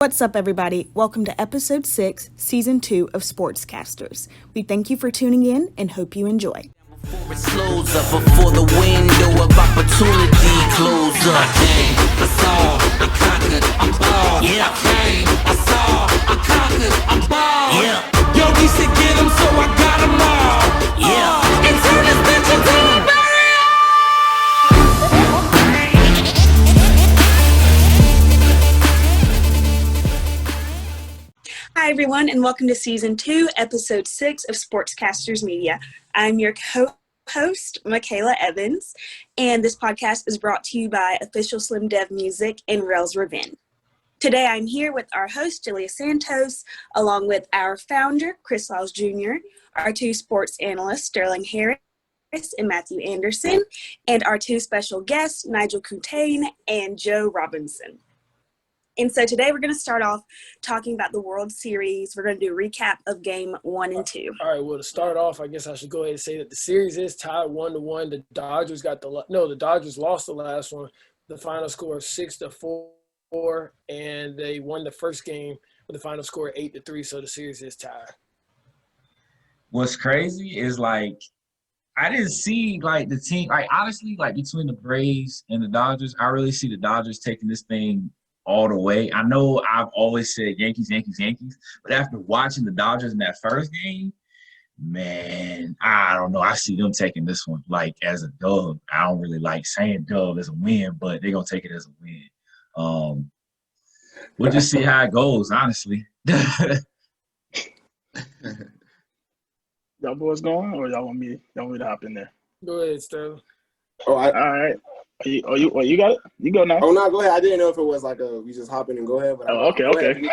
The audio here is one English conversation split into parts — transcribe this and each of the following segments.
What's up, everybody? Welcome to Episode 6, Season 2 of SportsCasters. We thank you for tuning in and hope you enjoy. Before it slows up, before the window of opportunity closes up. I came, I saw, I conquered, I'm ball. Yeah. I came, I saw, I conquered, I'm ball. Yeah. Yo, we should get 'em, so I got 'em all. Yeah. And turn this bitch into a barrier. Hi, everyone, and welcome to Season 2, Episode 6 of SportsCasters Media. I'm your co-host, Makayla Evans, and this podcast is brought to you by Official Slim Dev Music and Rells Revenge. Today, I'm here with our host, Jalia Santos, along with our founder, Chris Lyles Jr., our two sports analysts, Sterling Harris and Matthew Anderson, and our two special guests, Nigel Countain and Joe Robinson. And so today we're going to start off talking about the World Series. We're going to do a recap of Game 1 and 2. All right, well, to start off, I guess I should go ahead and say that the series is tied 1-1. The Dodgers the Dodgers lost the last one. The final score is 6-4, and they won the first game with the final score 8-3, so the series is tied. What's crazy is, I didn't see, the team, honestly, between the Braves and the Dodgers, I really see the Dodgers taking this thing all the way. I know I've always said Yankees, Yankees, Yankees, but after watching the Dodgers in that first game, man, I don't know. I see them taking this one, as a dub. I don't really like saying dub as a win, but they're going to take it as a win. We'll just see how it goes, honestly. Y'all boys going, or y'all want me to hop in there? Go ahead, Sterling. All right. You got it? You go now. Oh, no, go ahead. I didn't know if it was we just hop in and go ahead. But okay. I'm chiming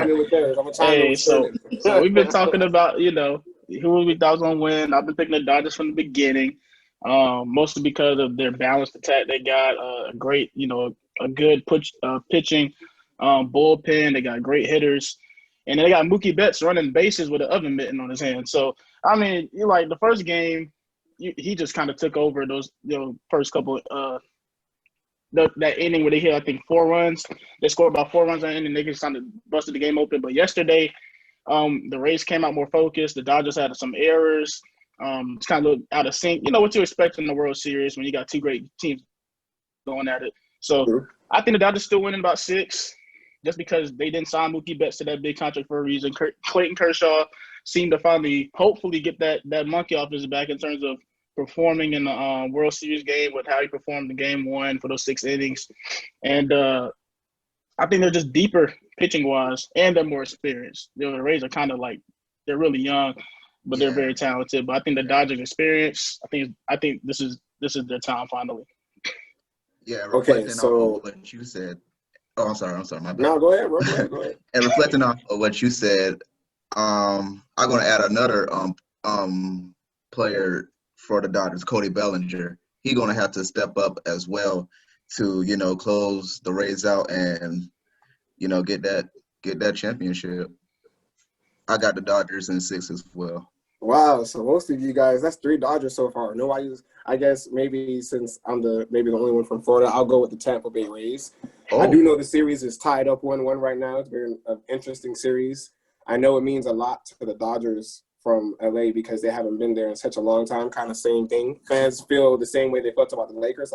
in with theirs. I'm chiming with so we've been talking about, who we thought was going to win. I've been picking the Dodgers from the beginning, mostly because of their balanced attack. They got a great, a good pitching bullpen. They got great hitters. And then they got Mookie Betts running bases with an oven mitten on his hand. So, the first game, he just kind of took over those first couple that inning where they hit, I think, 4 runs. They scored about 4 runs that inning. They just kind of busted the game open. But yesterday, the Rays came out more focused. The Dodgers had some errors. It's kind of out of sync. You know what you expect in the World Series when you got two great teams going at it. So I think the Dodgers still winning about 6. Just because they didn't sign Mookie Betts to that big contract for a reason. Clayton Kershaw seemed to finally, hopefully, get that monkey off his back in terms of performing in the World Series game with how he performed in Game 1 for those 6 innings. And I think they're just deeper pitching-wise, and they're more experienced. The Rays are kind of they're really young, but they're very talented. But I think the Dodgers' experience, I think this is their time finally. Yeah, reflecting on what you said. Oh, I'm sorry, my bad. No, go ahead, go ahead. And reflecting off of what you said, I'm going to add another player for the Dodgers, Cody Bellinger. He's going to have to step up as well to, close the Rays out and, get that championship. I got the Dodgers in 6 as well. Wow, so most of you guys, that's 3 Dodgers so far. I guess maybe since I'm the only one from Florida, I'll go with the Tampa Bay Rays. Oh. I do know the series is tied up 1-1 right now. It's been an interesting series. I know it means a lot to the Dodgers from LA because they haven't been there in such a long time. Kind of same thing. Fans feel the same way they felt about the Lakers.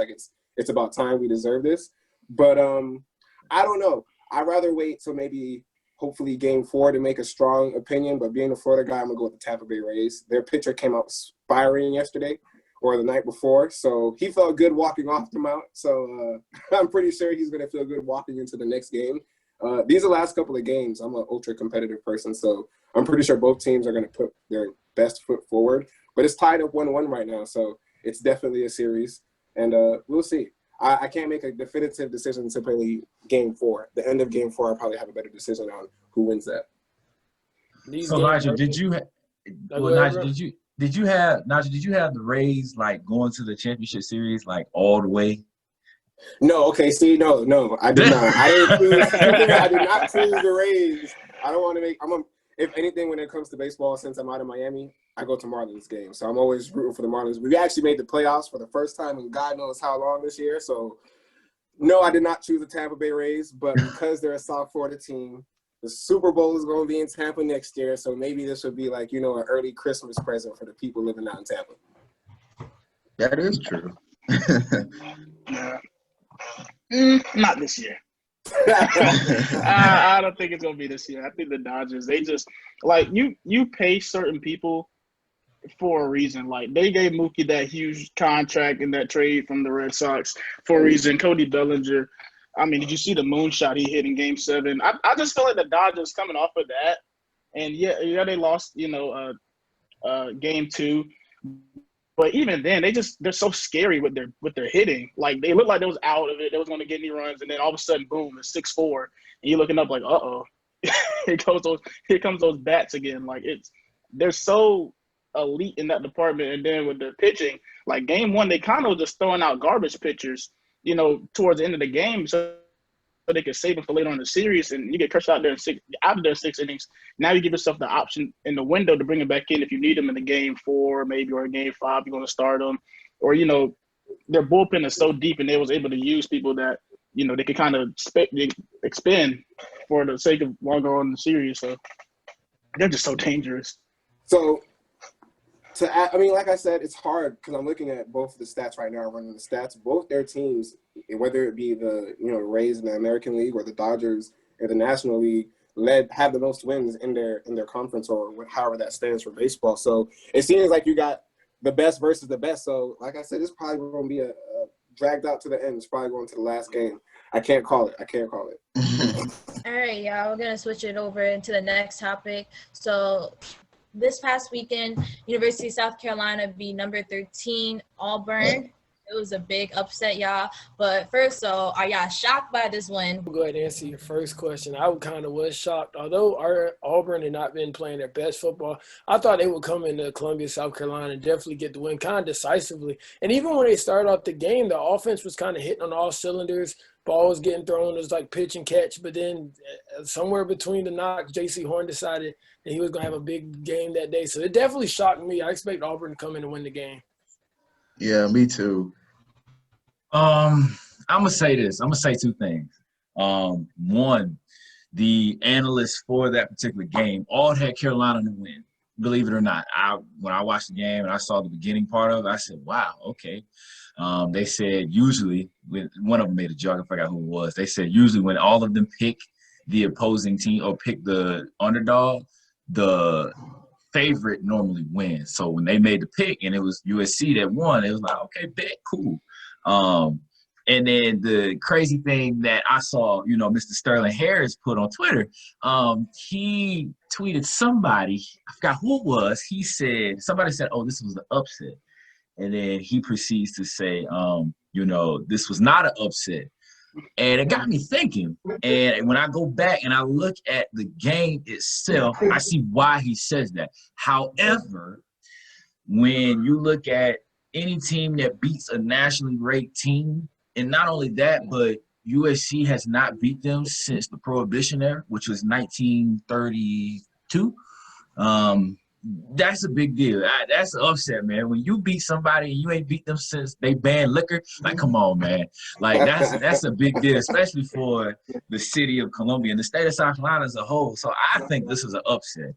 It's about time, we deserve this. But I don't know. I'd rather wait till maybe hopefully Game 4 to make a strong opinion. But being a Florida guy, I'm going to go with the Tampa Bay Rays. Their pitcher came out firing yesterday or the night before. So he felt good walking off the mound. So I'm pretty sure he's going to feel good walking into the next game. These are the last couple of games. I'm an ultra-competitive person, so I'm pretty sure both teams are going to put their best foot forward. But it's tied up 1-1 right now, so it's definitely a series. And we'll see. I can't make a definitive decision until probably Game 4. The end of Game 4, I'll probably have a better decision on who wins that. So, Nigel, did you have the Rays going to the championship series all the way? No, okay, see, no, I did not. I did not choose the Rays. I don't want to make if anything, when it comes to baseball, since I'm out of Miami, I go to Marlins games. So I'm always rooting for the Marlins. We actually made the playoffs for the first time in God knows how long this year. So No, I did not choose the Tampa Bay Rays, but because they're a South Florida team, the Super Bowl is going to be in Tampa next year, so maybe this would be like, an early Christmas present for the people living out in Tampa. That is true. Not this year. I don't think it's going to be this year. I think the Dodgers, they just like you pay certain people for a reason. Like they gave Mookie that huge contract in that trade from the Red Sox for a reason. Cody Bellinger. I mean, did you see the moonshot he hit in Game 7? I just feel like the Dodgers coming off of that, and yeah, they lost, Game 2. But even then, they're so scary with their hitting. Like they looked like they was out of it. They was going to get any runs, and then all of a sudden, boom, it's 6-4, and you're looking up like, here comes those bats again. Like they're so elite in that department, and then with their pitching, like Game 1, they kind of just throwing out garbage pitchers, towards the end of the game, so they could save them for later on in the series, and you get crushed out there after their 6 innings. Now you give yourself the option in the window to bring them back in if you need them in the Game 4, maybe, or Game 5, you're going to start them, or their bullpen is so deep, and they was able to use people that they could kind of expend for the sake of longer on the series. So they're just so dangerous. So. Like I said, it's hard because I'm looking at both the stats right now. I'm running the stats. Both their teams, whether it be the Rays in the American League or the Dodgers in the National League, have the most wins in their conference, or however that stands for baseball. So it seems like you got the best versus the best. So like I said, it's probably going to be a dragged out to the end. It's probably going to the last game. I can't call it. All right, y'all. We're gonna switch it over into the next topic. So. This past weekend, University of South Carolina beat number 13 Auburn. It was a big upset, y'all. But first, are y'all shocked by this win? I'll go ahead and answer your first question. I kind of was shocked. Although Auburn had not been playing their best football, I thought they would come into Columbia, South Carolina, and definitely get the win kind of decisively. And even when they started off the game, the offense was kind of hitting on all cylinders. Ball was getting thrown. It was like pitch and catch. But then somewhere between the knocks, J.C. Horn decided that he was going to have a big game that day. So it definitely shocked me. I expect Auburn to come in and win the game. Yeah, me too. I'm going to say this. I'm going to say two things. One, the analysts for that particular game all had Carolina to win. Believe it or not, when I watched the game and I saw the beginning part of it, I said, wow, okay. They said usually, one of them made a joke, I forgot who it was. They said usually when all of them pick the opposing team or pick the underdog, the favorite normally wins. So when they made the pick and it was USC that won, it was like, okay, bet, cool. And then the crazy thing that I saw, Mr. Sterling Harris put on Twitter, he tweeted somebody, I forgot who it was, somebody said, oh, this was an upset. And then he proceeds to say, this was not an upset. And it got me thinking. And when I go back and I look at the game itself, I see why he says that. However, when you look at any team that beats a nationally ranked team, and not only that, but USC has not beat them since the Prohibition era, which was 1932. That's a big deal. That's an upset, man. When you beat somebody and you ain't beat them since they banned liquor, like, come on, man. Like, that's a big deal, especially for the city of Columbia and the state of South Carolina as a whole. So I think this is an upset.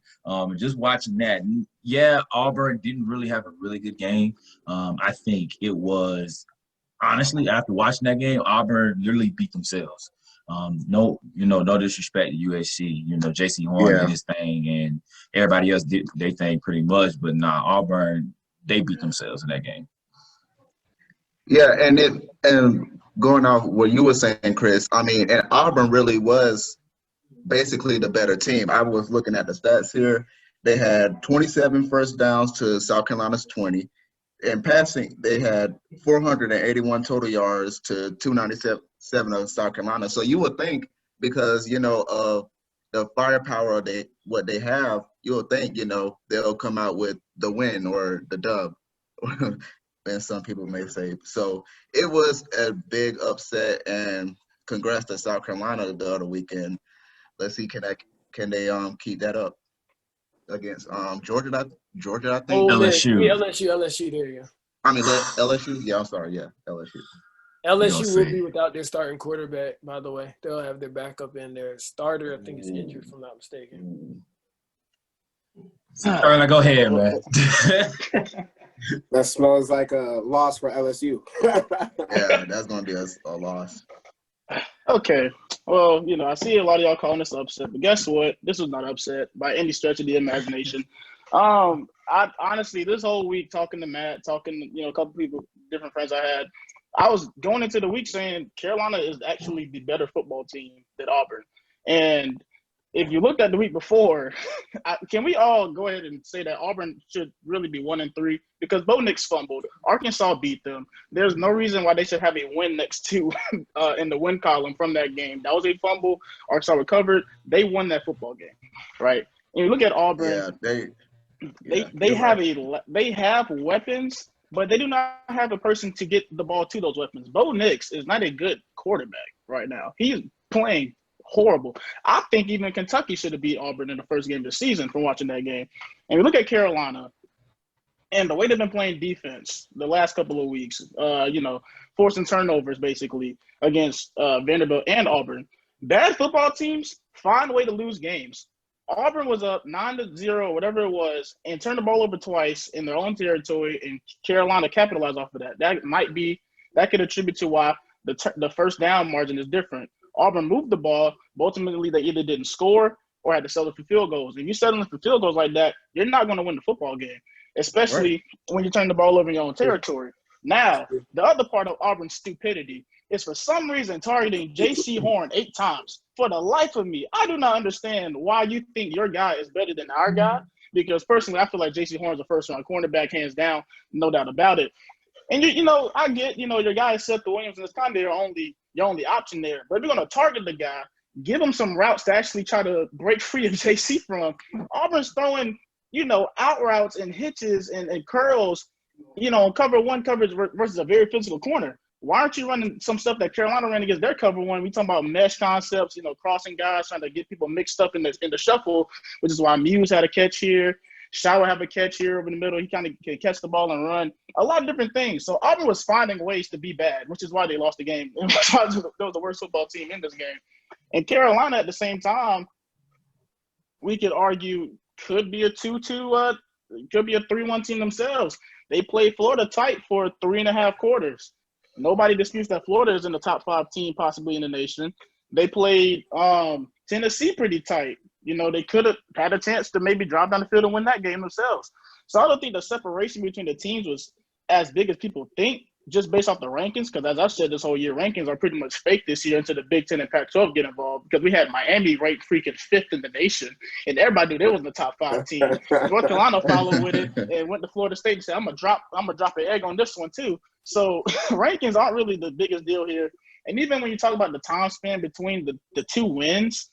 Just watching that, yeah, Auburn didn't really have a really good game. I think it was, honestly, after watching that game, Auburn literally beat themselves. No disrespect to USC. J.C. Horn did his thing, and everybody else did their thing pretty much. But Auburn, they beat themselves in that game. Yeah, and going off what you were saying, Chris, and Auburn really was basically the better team. I was looking at the stats here. They had 27 first downs to South Carolina's 20. In passing, they had 481 total yards to 297 of South Carolina. So you would think, because, of the firepower what they have, you would think, they'll come out with the win or the dub, and some people may say. So it was a big upset, and congrats to South Carolina the other weekend. Let's see, can they keep that up against Georgia, I think. Oh, LSU. Yeah, LSU, there you go. LSU? Yeah, I'm sorry. Yeah, LSU. LSU will be without their starting quarterback, by the way. They'll have their backup in there. Starter, I think, is injured, if I'm not mistaken. All right, go ahead, man. That smells like a loss for LSU. Yeah, that's going to be a loss. Okay. Well, I see a lot of y'all calling this upset, but guess what? This was not upset by any stretch of the imagination. I honestly, this whole week talking to Matt, talking, a couple people, different friends I had, I was going into the week saying Carolina is actually the better football team than Auburn. And if you looked at the week before, can we all go ahead and say that Auburn should really be 1-3 because Bo Nix fumbled. Arkansas beat them. There's no reason why they should have a win next to in the win column from that game. That was a fumble. Arkansas recovered. They won that football game, right? And you look at Auburn. They have weapons, but they do not have a person to get the ball to those weapons. Bo Nix is not a good quarterback right now. He's playing horrible. I think even Kentucky should have beat Auburn in the first game of the season from watching that game. And we look at Carolina and the way they've been playing defense the last couple of weeks, forcing turnovers basically against Vanderbilt and Auburn. Bad football teams find a way to lose games. Auburn was up 9-0, whatever it was, and turned the ball over twice in their own territory, and Carolina capitalized off of that. That could attribute to why the first down margin is different. Auburn moved the ball, but ultimately they either didn't score or had to settle for field goals. If you settle for field goals like that, you're not going to win the football game, especially when you turn the ball over in your own territory. Now, the other part of Auburn's stupidity is for some reason targeting J.C. Horn 8 times. For the life of me, I do not understand why you think your guy is better than our guy, because personally I feel like J.C. Horn is a first-round cornerback, hands down, no doubt about it. And, I get, your guy is Seth Williams, and it's kind of your only option there. But if you're going to target the guy, give him some routes to actually try to break free of J.C. from. Auburn's throwing, out routes and hitches and curls, cover one coverage versus a very physical corner. Why aren't you running some stuff that Carolina ran against their cover one? We talking about mesh concepts, crossing guys, trying to get people mixed up in the shuffle, which is why Muse had a catch here. Shower have a catch here over the middle. He kind of can catch the ball and run. A lot of different things. So Auburn was finding ways to be bad, which is why they lost the game. It was the worst football team in this game. And Carolina at the same time, we could argue could be a 2-2, could be a 3-1 team themselves. They played Florida tight for 3.5 quarters. Nobody disputes that Florida is in the top 5 team possibly in the nation. They played Tennessee pretty tight. They could have had a chance to maybe drive down the field and win that game themselves. So I don't think the separation between the teams was as big as people think, just based off the rankings, because as I've said this whole year, rankings are pretty much fake this year until the Big Ten and Pac-12 get involved, because we had Miami ranked freaking 5th in the nation, and everybody knew they was the top 5 team. North Carolina followed with it and went to Florida State and said, I'm gonna drop an egg on this one too. So rankings aren't really the biggest deal here. And even when you talk about the time span between the 2 wins,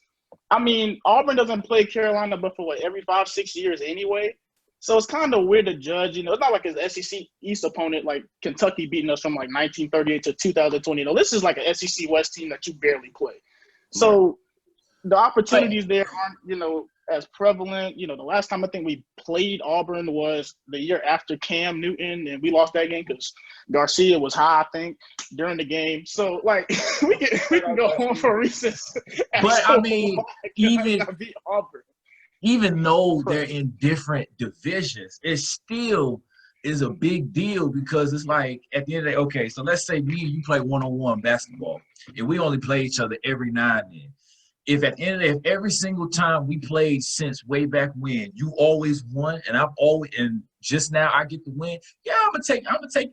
I mean, Auburn doesn't play Carolina but for every 5-6 years anyway. So it's kind of weird to judge. It's not like his SEC East opponent like Kentucky beating us from like 1938 to 2020. This is like an SEC West team that you barely play. So the opportunities there aren't, as prevalent. The last time I think we played Auburn was the year after Cam Newton, and we lost that game because Garcia was high, I think, during the game. So, we can go on for recess. But, I mean, even though they're in different divisions, it still is a big deal, because it's like at the end of the day, okay, so let's say me and you play one-on-one basketball, and we only play each other every now and then. If at the end of the day, if every single time we played since way back when, you always won, and just now I get the win, I'm gonna take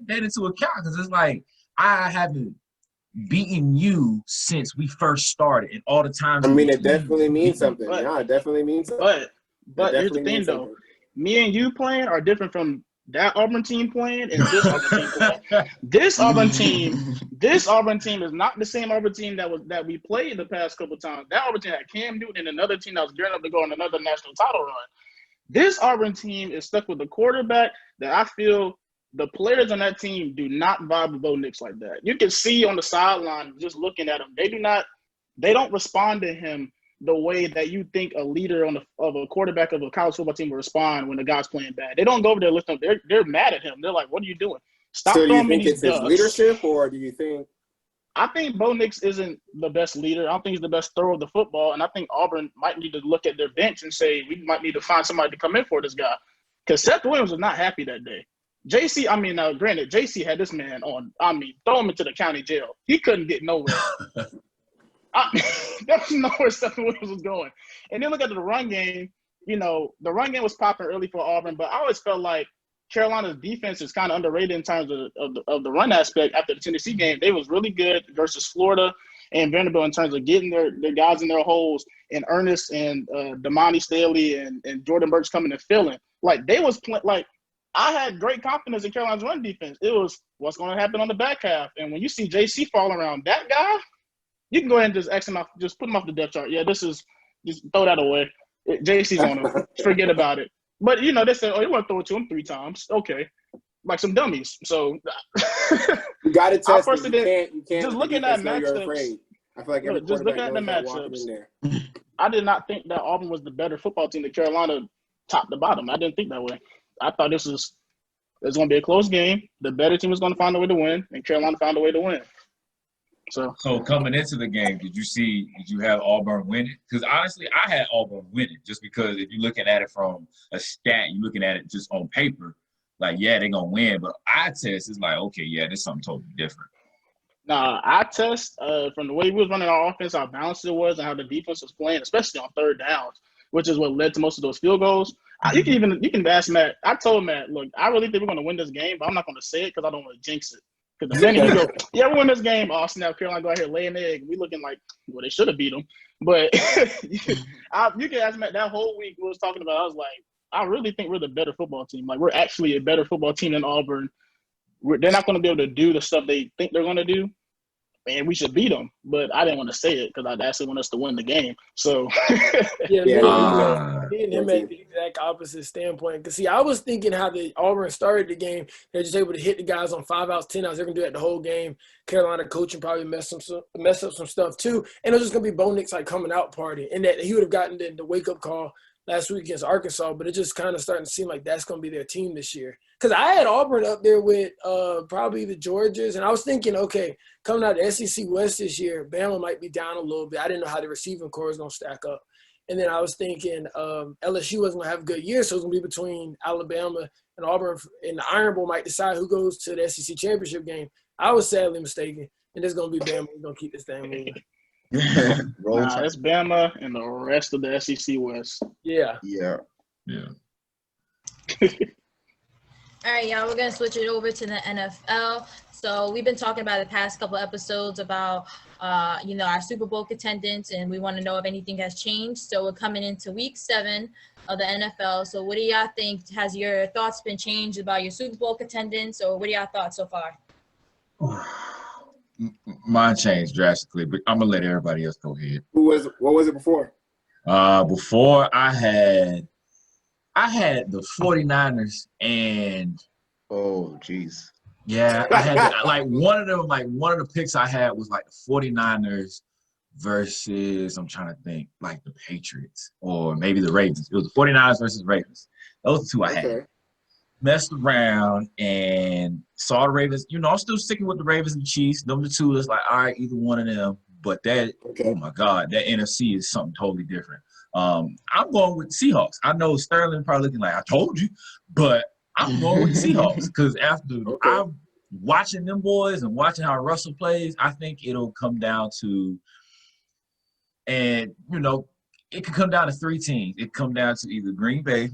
that into account, because it's like I haven't beaten you since we first started, and all the times. I mean, it definitely means something. It definitely means something. But here's the thing, though. Me and you playing are different from that Auburn team playing and this Auburn team playing. This Auburn team is not the same Auburn team that we played the past couple times. That Auburn team had Cam Newton and another team that was gearing up to go on another national title run. This Auburn team is stuck with the quarterback that I feel the players on that team do not vibe with Bo Nix like that. You can see on the sideline just looking at him. They don't respond to him the way that you think a leader of a quarterback of a college football team will respond when the guy's playing bad. They don't go over there listening. They're mad at him. They're like, "What are you doing? Stop so throwing do you think me it's his leadership, or do you think I think Bo Nix isn't the best leader. I don't think he's the best thrower of the football. And I think Auburn might need to look at their bench and say, we might need to find somebody to come in for this guy. Because Seth Williams was not happy that day. Granted, JC had this man on, throw him into the county jail. He couldn't get nowhere. There was nowhere Seth Williams was going. And then look at the run game. The run game was popping early for Auburn, but I always felt like Carolina's defense is kind of underrated in terms of the run aspect. After the Tennessee game, they was really good versus Florida and Vanderbilt in terms of getting their guys in their holes, and Ernest and Damani Staley and Jordan Burks coming and filling. Like, they was I had great confidence in Carolina's run defense. It was what's going to happen on the back half. And when you see JC fall around that guy, you can go ahead and just X him off, just put him off the depth chart. Yeah, just throw that away. JC's on him. Forget about it. But, they said, you want to throw it to him 3 times. Okay. Like some dummies. So you got to test it. You can't just looking at matchups. I feel like just looking at the matchups, I did not think that Auburn was the better football team than Carolina top to bottom. I didn't think that way. I thought it was going to be a close game. The better team was going to find a way to win, and Carolina found a way to win. So coming into the game, did you have Auburn winning? Because honestly, I had Auburn winning just because if you're looking at it from a stat, you're looking at it just on paper, like, yeah, they're going to win. But eye test is like, okay, yeah, this is something totally different. Nah, eye test, from the way we was running our offense, how balanced it was, and how the defense was playing, especially on third downs, which is what led to most of those field goals. You can ask Matt. I told Matt, look, I really think we're going to win this game, but I'm not going to say it because I don't want to jinx it. Because the minute you go, yeah, we win this game, oh, snap, Carolina go out here, lay an egg. We looking like, well, they should have beat them. But you can ask Matt, that whole week we was talking about, I was like, I really think we're the better football team. Like, we're actually a better football team than Auburn. They're not going to be able to do the stuff they think they're going to do. And we should beat them, but I didn't want to say it because I actually want us to win the game. So, me and him at the exact opposite standpoint. Because, see, I was thinking how the Auburn started the game. They're just able to hit the guys on 5 outs, 10 outs. They're going to do that the whole game. Carolina coaching probably mess up some stuff too. And it was just going to be Bo Nix, coming out party. And that he would have gotten the wake-up call last week against Arkansas, but it just kind of starting to seem like that's going to be their team this year. Because I had Auburn up there with probably the Georgias, and I was thinking, okay, coming out of the SEC West this year, Bama might be down a little bit. I didn't know how the receiving core was going to stack up. And then I was thinking LSU wasn't going to have a good year, so it was going to be between Alabama and Auburn, and the Iron Bowl might decide who goes to the SEC championship game. I was sadly mistaken, and it's going to be Bama. We're going to keep this thing moving. It's Bama and the rest of the SEC West. Yeah. All right, y'all, we're going to switch it over to the NFL. So we've been talking about the past couple episodes about, our Super Bowl contenders, and we want to know if anything has changed. So we're coming into week 7 of the NFL. So what do y'all think? Has your thoughts been changed about your Super Bowl contenders, or what are y'all thoughts so far? Mine changed drastically, but I'm going to let everybody else go ahead. What was it before? Before I had the 49ers and oh jeez. Yeah, I had one of the picks I had was like the 49ers versus, I'm trying to think, like the Patriots or maybe the Ravens. It was the 49ers versus Ravens. Those two I had. Messed around and saw the Ravens. I'm still sticking with the Ravens and the Chiefs. Number 2 is like, all right, either one of them. But oh my God, that NFC is something totally different. I'm going with the Seahawks. I know Sterling probably looking like I told you, but I'm going with the Seahawks because after I'm watching them boys and watching how Russell plays, I think it'll come down to, and it could come down to 3 teams. It could come down to either Green Bay.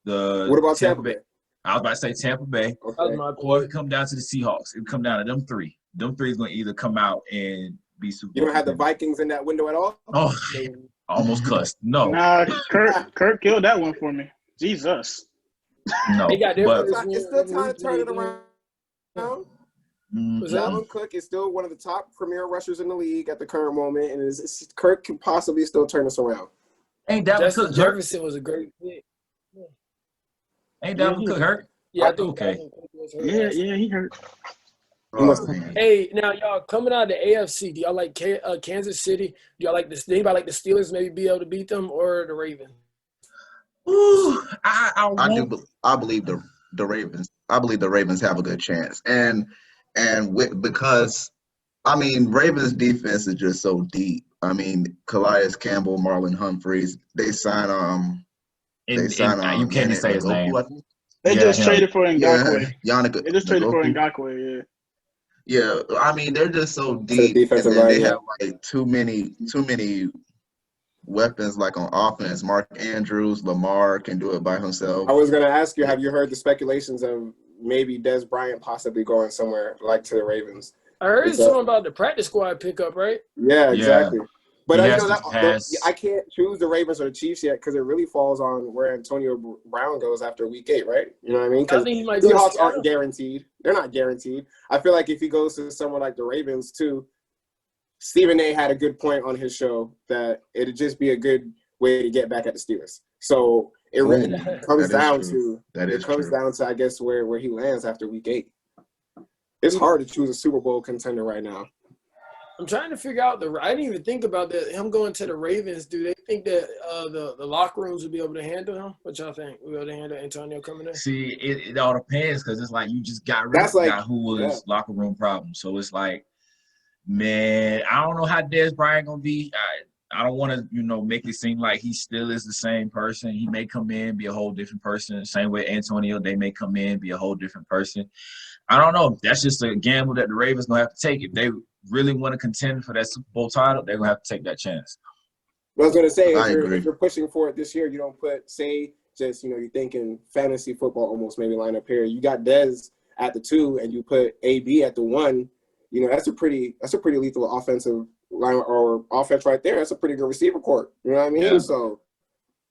What about Tampa Bay? I was about to say Tampa Bay, or it come down to the Seahawks. It come down to them 3. Them 3 is going to either come out and be Super Bowl. You don't have the Vikings in that window at all? Oh, almost cussed. No. Nah, Kirk killed that one for me. Jesus. No, it's still time to turn it around. Dalvin Cook is still one of the top premier rushers in the league at the current moment, and Kirk can possibly still turn us around. Ain't Dalvin Cook Jefferson was a great pick. Ain't Dalvin Cook hurt? Yeah, I think okay. Yeah, he hurt. Hey, now y'all coming out of the AFC, do y'all like Kansas City? Do y'all like this? Anybody like the Steelers maybe be able to beat them, or the Ravens? Ooh, I believe the Ravens. I believe the Ravens have a good chance, and because I mean, Ravens defense is just so deep. I mean, Calais Campbell, Marlon Humphreys, And you can't even Yannick say his name. Ngakoue, I think. They Yeah, just him. traded for Ngakoue. Yannick They just traded for Ngakoue. Ngakoue, Yeah, I mean, they're just so To the deep, and defensive then line, they yeah. have like too many weapons like on offense. Mark Andrews, Lamar can do it by himself. I was going to ask you, have you heard the speculations of maybe Des Bryant possibly going somewhere like to the Ravens? I heard Is that- something about the practice squad pickup, right? Yeah, exactly. But He you has know to that pass. I can't choose the Ravens or the Chiefs yet because it really falls on where Antonio Brown goes after week 8, right? You know what I mean? I Because think he might go to Seahawks Seattle. aren't guaranteed. They're not guaranteed. I feel like if he goes to somewhere like the Ravens too, Stephen A. had a good point on his show that it'd just be a good way to get back at the Steelers. So it really comes down to I guess where he lands after week 8. It's hard to choose a Super Bowl contender right now. I'm trying to figure out I didn't even think about that. Him going to the Ravens. Do they think that the locker rooms will be able to handle him? What y'all think? Will be able to handle Antonio coming in? See, it all depends because it's like you just got rid of a guy who was locker room problem. So it's like, man, I don't know how Des Bryant gonna be. I don't want to, make it seem like he still is the same person. He may come in, be a whole different person. Same way Antonio, they may come in, be a whole different person. I don't know. That's just a gamble that the Ravens gonna have to take. If they really want to contend for that Super Bowl title, they're gonna have to take that chance. I was gonna say, if you're pushing for it this year, you don't you're thinking fantasy football almost maybe line up here. You got Dez at the 2 and you put AB at the 1. That's a pretty lethal offensive line or offense right there. That's a pretty good receiver court. You know what I mean? Yeah. So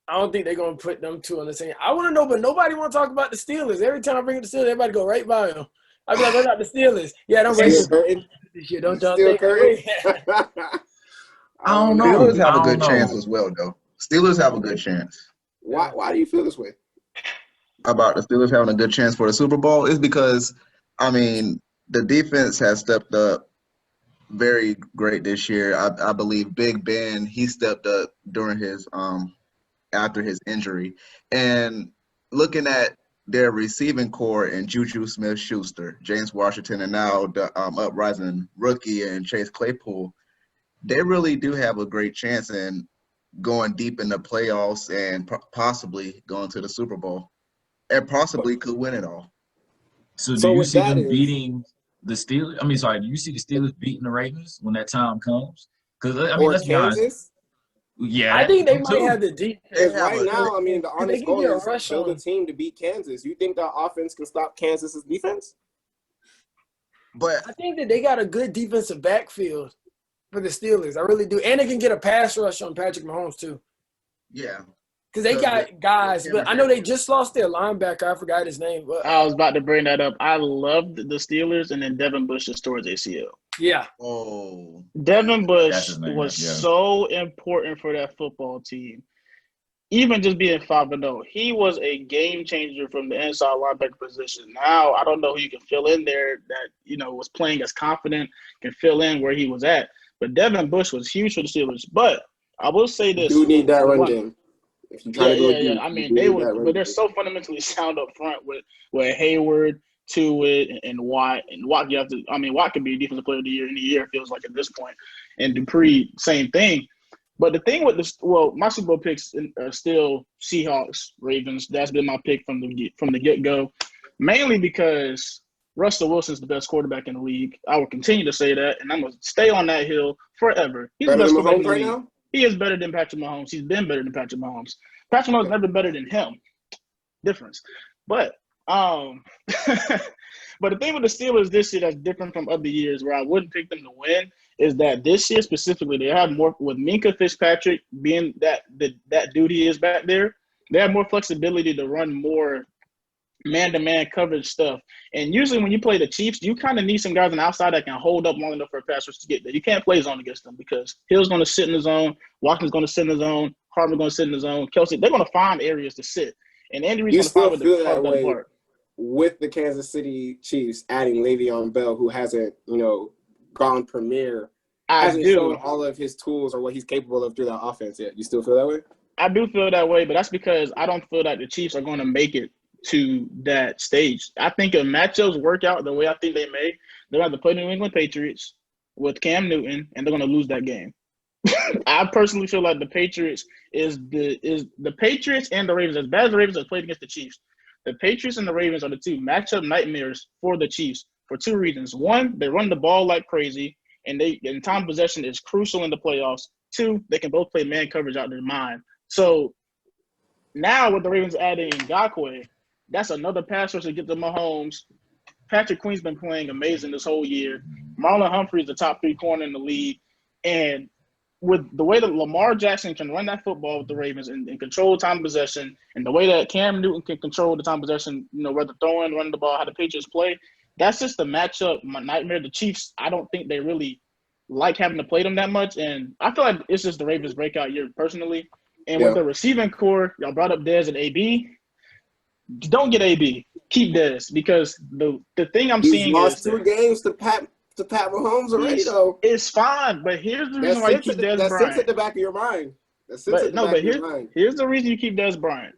I don't think they're gonna put them two on the same. I want to know, but nobody want to talk about the Steelers. Every time I bring up the Steelers, everybody go right by them. I be like, what about the Steelers? Yeah, don't Ravens this year. Don't y'all think? I don't know. Steelers have a good chance as well, though. Steelers have a good chance. Why do you feel this way? About the Steelers having a good chance for the Super Bowl is because, the defense has stepped up very great this year. I believe Big Ben, he stepped up during his after his injury. And looking at their receiving core and Juju Smith-Schuster, James Washington, and now the uprising rookie and Chase Claypool, they really do have a great chance in going deep in the playoffs and possibly going to the Super Bowl, and possibly could win it all. So do you see them beating the Steelers? Do you see the Steelers beating the Ravens when that time comes? Because let's be honest. Yeah, I think they might have the defense. Right now, the honest goal is build a team to beat Kansas. You think that offense can stop Kansas's defense? But I think that they got a good defensive backfield for the Steelers. I really do. And they can get a pass rush on Patrick Mahomes, too. Yeah. Because they got guys. But I know they just lost their linebacker. I forgot his name. But I was about to bring that up. I loved the Steelers, and then Devin Bush just tore his ACL. Yeah. Oh. Devin Bush was so important for that football team. Even just being 5-0, he was a game changer from the inside linebacker position. Now, I don't know who you can fill in there that, was playing as confident, can fill in where he was at. But Devin Bush was huge for the Steelers. But I will say this. You need that run game. If you try to go deep, but they're so fundamentally sound up front with Hayward, Tuitt, and Watt. And Watt, Watt could be a defensive player of the year any year, it feels like at this point. And Dupree, same thing. But the thing with my Super Bowl picks are still Seahawks, Ravens. That's been my pick from the get-go, mainly because Russell Wilson's the best quarterback in the league. I will continue to say that, and I'm going to stay on that hill forever. He's the best quarterback in the league. Now? He is better than Patrick Mahomes. He's been better than Patrick Mahomes. Patrick Mahomes never better than him. Difference. But but the thing with the Steelers this year that's different from other years where I wouldn't pick them to win is that this year specifically they have more with Minkah Fitzpatrick being that dude he is back there. They have more flexibility to run more man-to-man coverage stuff. And usually when you play the Chiefs, you kind of need some guys on the outside that can hold up long enough for a pass rush to get there. You can't play zone against them because Hill's going to sit in the zone, Watkins going to sit in the zone, Hartman's going to sit in the zone, Kelsey, they're going to find areas to sit. And Andy Reid's going to find feel that way with the Kansas City Chiefs adding Le'Veon Bell, who hasn't, gone premier, hasn't shown all of his tools or what he's capable of through that offense yet. You still feel that way? I do feel that way, but that's because I don't feel that the Chiefs are going to make it to that stage. I think if matchups work out the way I think they may, they're going to have to play the New England Patriots, with Cam Newton, and they're going to lose that game. I personally feel like the Patriots is the Patriots and the Ravens, as bad as the Ravens have played against the Chiefs. The Patriots and the Ravens are the two matchup nightmares for the Chiefs for two reasons. One, they run the ball like crazy, and time possession is crucial in the playoffs. Two, they can both play man coverage out of their mind. So now with the Ravens adding Ngakoue, that's another pass rush to get to Mahomes. Patrick Queen's been playing amazing this whole year. Marlon Humphrey is the top 3 corner in the league. And with the way that Lamar Jackson can run that football with the Ravens and control time of possession, and the way that Cam Newton can control the time of possession, whether throwing, running the ball, how the Patriots play, that's just the matchup, my nightmare. The Chiefs, I don't think they really like having to play them that much. And I feel like it's just the Ravens' breakout year personally. And with the receiving core, y'all brought up Dez and AB. Don't get AB. Keep Dez, because the thing I'm seeing lost is 2 games to Pat Mahomes already, though. It's fine, but here's the reason why you keep Dez Bryant. That sits at the back of your mind. Here's the reason you keep Dez Bryant.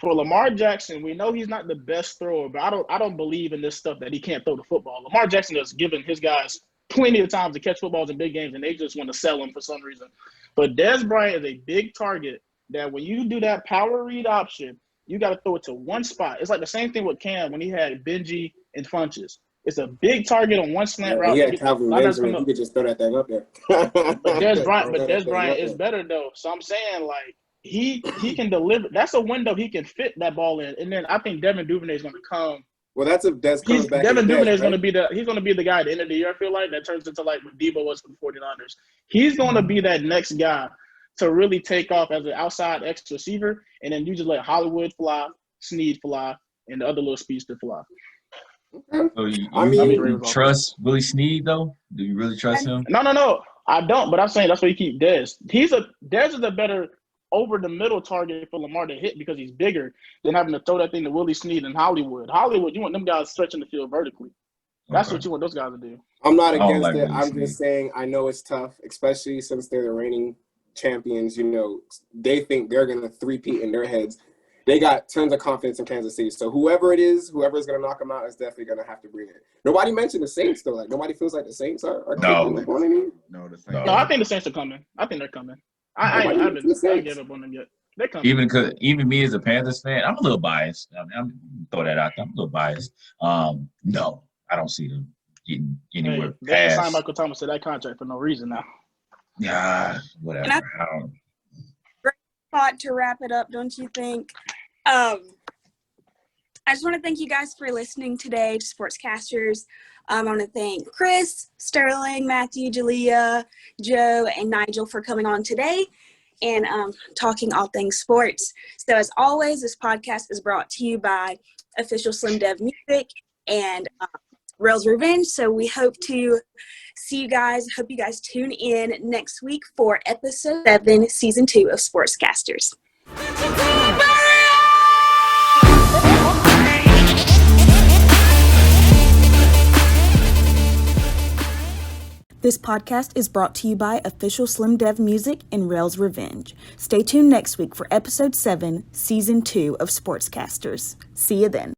For Lamar Jackson, we know he's not the best thrower, but I don't believe in this stuff that he can't throw the football. Lamar Jackson has given his guys plenty of times to catch footballs in big games, and they just want to sell him for some reason. But Dez Bryant is a big target that when you do that power read option, you got to throw it to one spot. It's like the same thing with Cam when he had Benji and Funches. It's a big target on one slant route. Yeah, Calvin Benjamin, you could just throw that thing up there. But Dez Bryant is better, though. So I'm saying, like, he can deliver. That's a window he can fit that ball in. And then I think Devin Duvernay is going to come. Well, that's if Dez comes back. Devin Duvernay is going to be the guy at the end of the year, I feel like, that turns into like what Debo was for the 49ers. He's going to be that next guy to really take off as an outside X receiver, and then you just let Hollywood fly, Snead fly, and the other little speedster fly. So you trust Willie Snead, though? Do you really trust him? No. I don't, but I'm saying that's why you keep Dez. Dez is a better over-the-middle target for Lamar to hit because he's bigger than having to throw that thing to Willie Snead and Hollywood. You want them guys stretching the field vertically. That's what you want those guys to do. I'm not against it. I'm just saying I know it's tough, especially since they're the reigning champions. They think they're going to three-peat in their heads. They got tons of confidence in Kansas City. So whoever's going to knock them out is definitely going to have to bring it. Nobody mentioned the Saints, though. Like, nobody feels like the Saints are No. The Saints. No, I think the Saints are coming. I think they're coming. I haven't give up on them yet. They're coming. Even me as a Panthers fan, I'm a little biased. I'm throw that out there. I'm a little biased. No, I don't see them getting anywhere past. They signed Michael Thomas to that contract for no reason now. Yeah, whatever. Great spot to wrap it up, don't you think? I just want to thank you guys for listening today to SportsCasters. I want to thank Chris, Sterling, Matthew, Jalia, Joe, and Nigel for coming on today and talking all things sports. So as always, this podcast is brought to you by Official Slim Dev Music and Rells Revenge. So we hope to see you guys. Hope you guys tune in next week for episode 7, season 2 of SportsCasters. This podcast is brought to you by Official Slim Dev Music and Rells Revenge. Stay tuned next week for episode 7, season 2 of SportsCasters. See you then.